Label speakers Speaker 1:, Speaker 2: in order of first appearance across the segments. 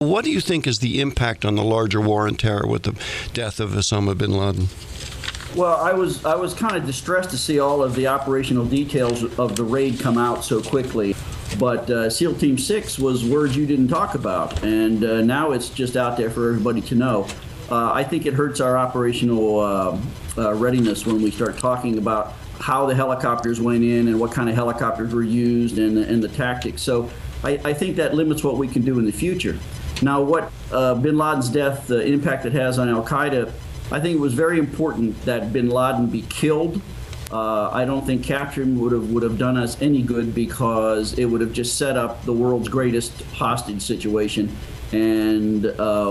Speaker 1: What do you think is the impact on the larger war on terror with the death of Osama bin Laden?
Speaker 2: Well, I was kind of distressed to see all of the operational details of the raid come out so quickly. But SEAL Team 6 was words you didn't talk about, and now it's just out there for everybody to know. I think it hurts our operational readiness when we start talking about how the helicopters went in and what kind of helicopters were used and the tactics. So I think that limits what we can do in the future. Now, what bin Laden's death, the impact it has on al-Qaida, I think it was very important that bin Laden be killed. I don't think capturing would have done us any good, because it would have just set up the world's greatest hostage situation, and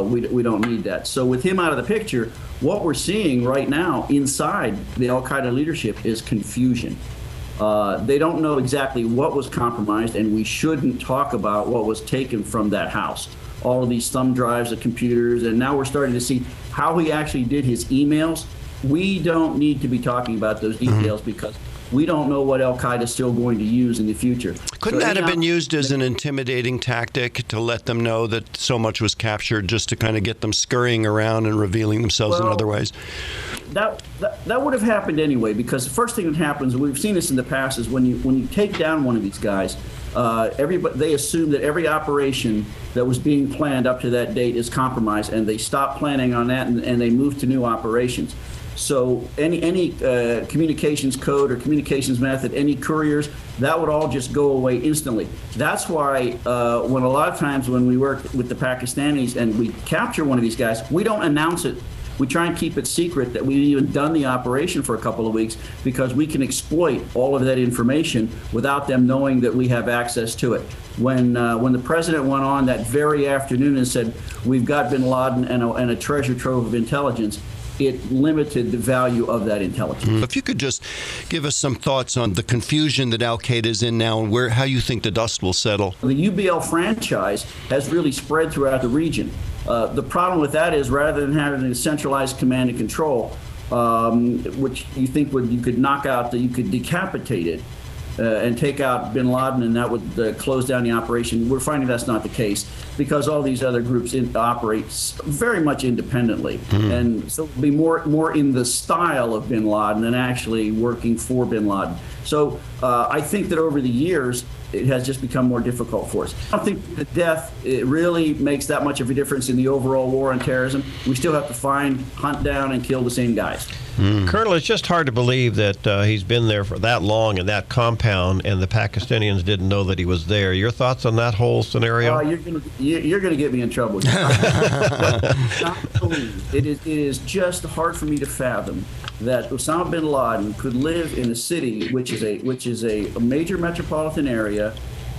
Speaker 2: we don't need that. So with him out of the picture, what we're seeing right now inside the al-Qaida leadership is confusion. They don't know exactly what was compromised, and we shouldn't talk about what was taken from that house. All of these thumb drives, the computers, and now we're starting to see how he actually did his emails. We don't need to be talking about those details because we don't know what al-Qaida is still going to use in the future.
Speaker 1: Couldn't that have been used as an intimidating tactic to let them know that so much was captured, just to kind of get them scurrying around and revealing themselves in other ways?
Speaker 2: That would have happened anyway, because the first thing that happens, and we've seen this in the past, is when you take down one of these guys, they assume that every operation that was being planned up to that date is compromised, and they stop planning on that, and they move to new operations. So any communications code or communications method, any couriers, that would all just go away instantly. That's why when a lot of times when we work with the Pakistanis and we capture one of these guys, we don't announce it. We try and keep it secret that we've even done the operation for a couple of weeks, because we can exploit all of that information without them knowing that we have access to it. When the president went on that very afternoon and said, we've got bin Laden and a treasure trove of intelligence, it limited the value of that intelligence.
Speaker 1: If you could just give us some thoughts on the confusion that al-Qaeda is in now, and how you think the dust will settle.
Speaker 2: The UBL franchise has really spread throughout the region. The problem with that is, rather than having a centralized command and control, which you think you could knock out, you could decapitate it and take out bin Laden, and that would close down the operation. We're finding that's not the case, because all these other groups operate very much independently, and so it'll be more in the style of bin Laden than actually working for bin Laden. So I think that over the years, it has just become more difficult for us. I don't think the death, it really makes that much of a difference in the overall war on terrorism. We still have to find, hunt down, and kill the same guys.
Speaker 3: Colonel, it's just hard to believe that he's been there for that long in that compound, and the Pakistanians didn't know that he was there. Your thoughts on that whole scenario?
Speaker 2: You're gonna get me in trouble. It is just hard for me to fathom that Osama bin Laden could live in a city which is a major metropolitan area.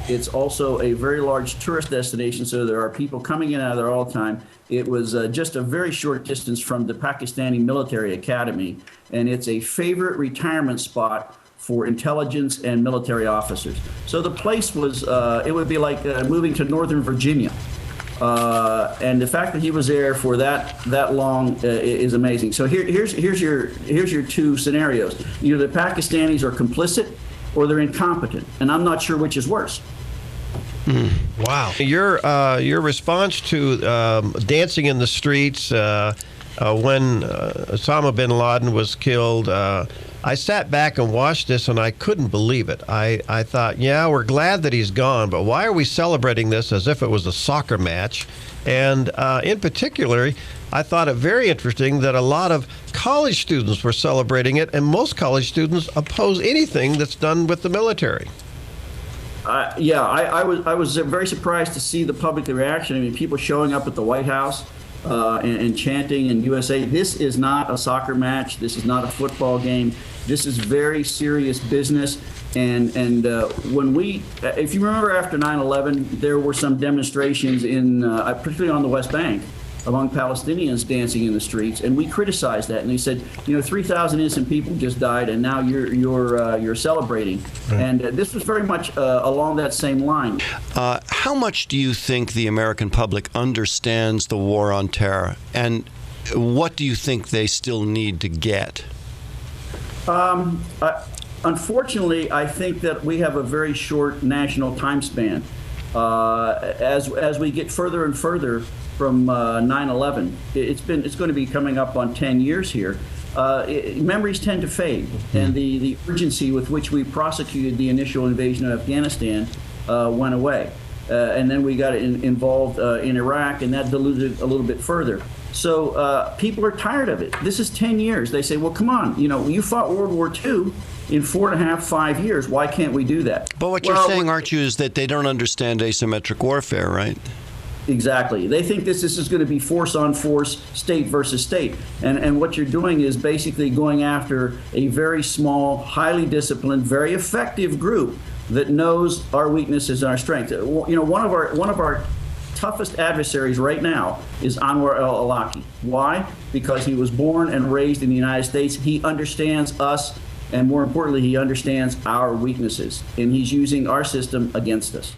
Speaker 2: It's also a very large tourist destination, so there are people coming in and out of there all the time. It was just a very short distance from the Pakistani military academy, and it's a favorite retirement spot for intelligence and military officers. So the place was, it would be like moving to Northern Virginia. And the fact that he was there for that long is amazing. So here's your two scenarios. Either the Pakistanis are complicit or they're incompetent, and I'm not sure which is worse.
Speaker 3: Wow. Your response to dancing in the streets when Osama bin Laden was killed, I sat back and watched this, and I couldn't believe it. I thought, yeah, we're glad that he's gone, but why are we celebrating this as if it was a soccer match? And in particular, I thought it very interesting that a lot of college students were celebrating it, and most college students oppose anything that's done with the military.
Speaker 2: I was very surprised to see the public reaction. I mean, people showing up at the White House and chanting in USA. This is not a soccer match. This is not a football game. This is very serious business. And when if you remember after 9/11, there were some demonstrations particularly on the West Bank, among Palestinians dancing in the streets, and we criticized that. And they said, 3,000 innocent people just died, and now you're celebrating. Right. And this was very much along that same line.
Speaker 1: How much do you think the American public understands the war on terror, and what do you think they still need to get?
Speaker 2: Unfortunately, I think that we have a very short national time span. As we get further and further from 9/11, it's going to be coming up on 10 years here. Memories tend to fade, and the urgency with which we prosecuted the initial invasion of Afghanistan went away. And then we got involved in Iraq, and that diluted a little bit further. So people are tired of it. This is 10 years. They say, well, come on, you fought World War II in 4.5, 5 years. Why can't we do that?
Speaker 1: But what you're saying, aren't you, is that they don't understand asymmetric warfare, right?
Speaker 2: Exactly. They think this is going to be force on force, state versus state. And what you're doing is basically going after a very small, highly disciplined, very effective group that knows our weaknesses and our strengths. One of our toughest adversaries right now is Anwar al-Awlaki. Why? Because he was born and raised in the United States. He understands us, and more importantly, he understands our weaknesses, and he's using our system against us.